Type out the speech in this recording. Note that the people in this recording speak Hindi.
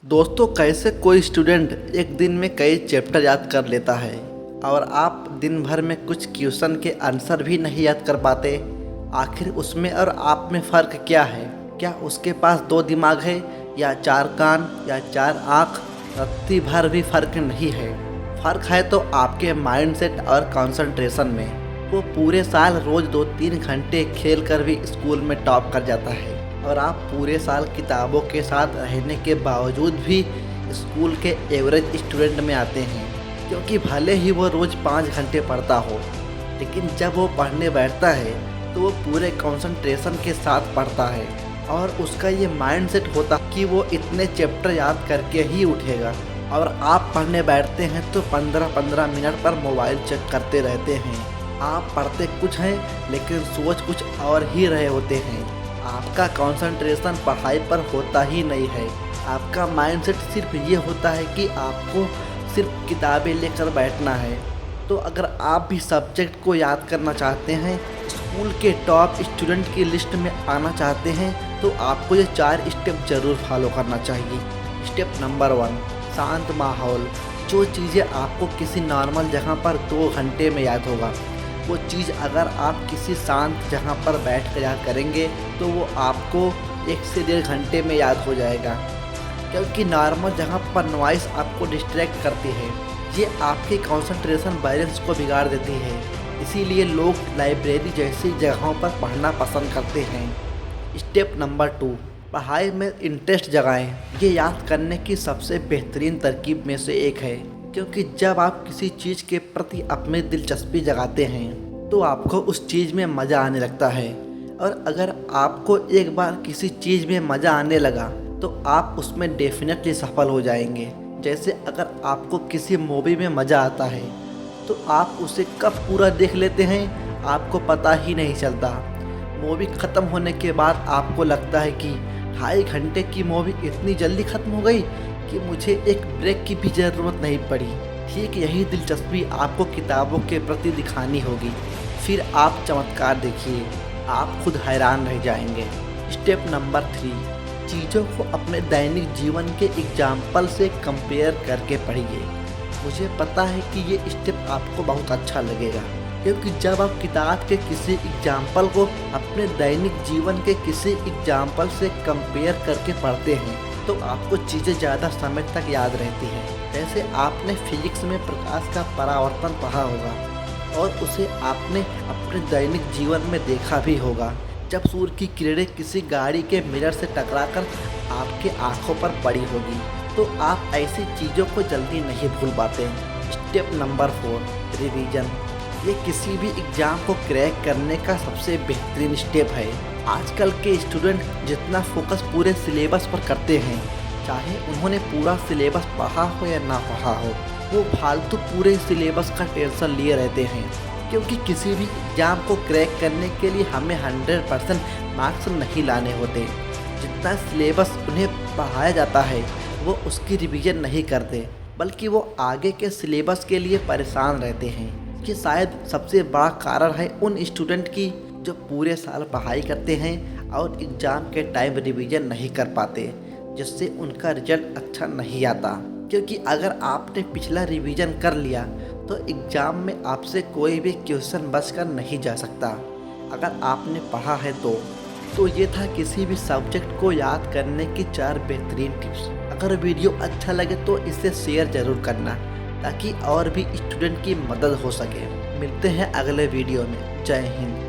दोस्तों, कैसे कोई स्टूडेंट एक दिन में कई चैप्टर याद कर लेता है और आप दिन भर में कुछ क्वेश्चन के आंसर भी नहीं याद कर पाते। आखिर उसमें और आप में फ़र्क क्या है? क्या उसके पास दो दिमाग है या चार कान या चार आँख? रत्ती भर भी फ़र्क नहीं है। फ़र्क है तो आपके माइंडसेट और कंसंट्रेशन में। वो पूरे साल रोज़ 2-3 घंटे खेल कर भी स्कूल में टॉप कर जाता है और आप पूरे साल किताबों के साथ रहने के बावजूद भी स्कूल के एवरेज स्टूडेंट में आते हैं। क्योंकि भले ही वो रोज़ 5 घंटे पढ़ता हो, लेकिन जब वो पढ़ने बैठता है तो वो पूरे कंसंट्रेशन के साथ पढ़ता है और उसका ये माइंडसेट होता कि वो इतने चैप्टर याद करके ही उठेगा। और आप पढ़ने बैठते हैं तो 15-15 मिनट पर मोबाइल चेक करते रहते हैं। आप पढ़ते कुछ हैं लेकिन सोच कुछ और ही रहे होते हैं। आपका कंसंट्रेशन पढ़ाई पर होता ही नहीं है। आपका माइंडसेट सिर्फ ये होता है कि आपको सिर्फ किताबें लेकर बैठना है। तो अगर आप भी सब्जेक्ट को याद करना चाहते हैं, स्कूल के टॉप स्टूडेंट की लिस्ट में आना चाहते हैं, तो आपको ये 4 स्टेप ज़रूर फॉलो करना चाहिए। स्टेप नंबर 1, शांत माहौल। जो चीज़ें आपको किसी नॉर्मल जगह पर 2 घंटे में याद होगा, वो चीज़ अगर आप किसी शांत जगह पर बैठ कर याद करेंगे तो वो आपको 1 से 1.5 घंटे में याद हो जाएगा। क्योंकि नॉर्मल जगह पर नॉइस आपको डिस्ट्रैक्ट करती है, ये आपके कंसंट्रेशन बैलेंस को बिगाड़ देती है। इसीलिए लोग लाइब्रेरी जैसी जगहों पर पढ़ना पसंद करते हैं। स्टेप नंबर 2, पढ़ाई में इंटरेस्ट जगाएं। ये याद करने की सबसे बेहतरीन तरकीब में से एक है। क्योंकि जब आप किसी चीज़ के प्रति अपनी दिलचस्पी जगाते हैं तो आपको उस चीज़ में मज़ा आने लगता है। और अगर आपको एक बार किसी चीज़ में मज़ा आने लगा तो आप उसमें डेफिनेटली सफल हो जाएंगे। जैसे अगर आपको किसी मूवी में मज़ा आता है तो आप उसे कब पूरा देख लेते हैं आपको पता ही नहीं चलता। मूवी ख़त्म होने के बाद आपको लगता है कि 2.5 घंटे की मूवी इतनी जल्दी ख़त्म हो गई कि मुझे एक ब्रेक की भी ज़रूरत नहीं पड़ी। ठीक यही दिलचस्पी आपको किताबों के प्रति दिखानी होगी। फिर आप चमत्कार देखिए, आप खुद हैरान रह जाएंगे। स्टेप नंबर 3, चीज़ों को अपने दैनिक जीवन के एग्जाम्पल से कंपेयर करके पढ़िए। मुझे पता है कि ये स्टेप आपको बहुत अच्छा लगेगा, क्योंकि जब आप किताब के किसी एग्जाम्पल को अपने दैनिक जीवन के किसी एग्जाम्पल से कंपेयर करके पढ़ते हैं तो आपको चीज़ें ज़्यादा समय तक याद रहती हैं। जैसे आपने फिजिक्स में प्रकाश का परावर्तन पढ़ा होगा और उसे आपने अपने दैनिक जीवन में देखा भी होगा, जब सूर्य की किरणें किसी गाड़ी के मिरर से टकराकर आपके आँखों पर पड़ी होगी, तो आप ऐसी चीज़ों को जल्दी नहीं भूल पाते। Step number 4, revision. ये किसी भी एग्ज़ाम को क्रैक करने का सबसे बेहतरीन स्टेप है। आजकल के स्टूडेंट जितना फोकस पूरे सिलेबस पर करते हैं, चाहे उन्होंने पूरा सिलेबस पढ़ा हो या ना पढ़ा हो, वो फालतू पूरे सिलेबस का टेंशन लिए रहते हैं। क्योंकि किसी भी एग्ज़ाम को क्रैक करने के लिए हमें 100% मार्क्स नहीं लाने होते। जितना सिलेबस उन्हें पढ़ाया जाता है वो उसकी रिवीजन नहीं करते, बल्कि वो आगे के सिलेबस के लिए परेशान रहते हैं। ये शायद सबसे बड़ा कारण है उन स्टूडेंट की जो पूरे साल पढ़ाई करते हैं और एग्ज़ाम के टाइम रिवीजन नहीं कर पाते, जिससे उनका रिजल्ट अच्छा नहीं आता। क्योंकि अगर आपने पिछला रिवीजन कर लिया तो एग्ज़ाम में आपसे कोई भी क्वेश्चन बचकर नहीं जा सकता, अगर आपने पढ़ा है तो ये था किसी भी सब्जेक्ट को याद करने की 4 बेहतरीन टिप्स। अगर वीडियो अच्छा लगे तो इसे शेयर ज़रूर करना, ताकि और भी स्टूडेंट की मदद हो सके। मिलते हैं अगले वीडियो में। जय हिंद।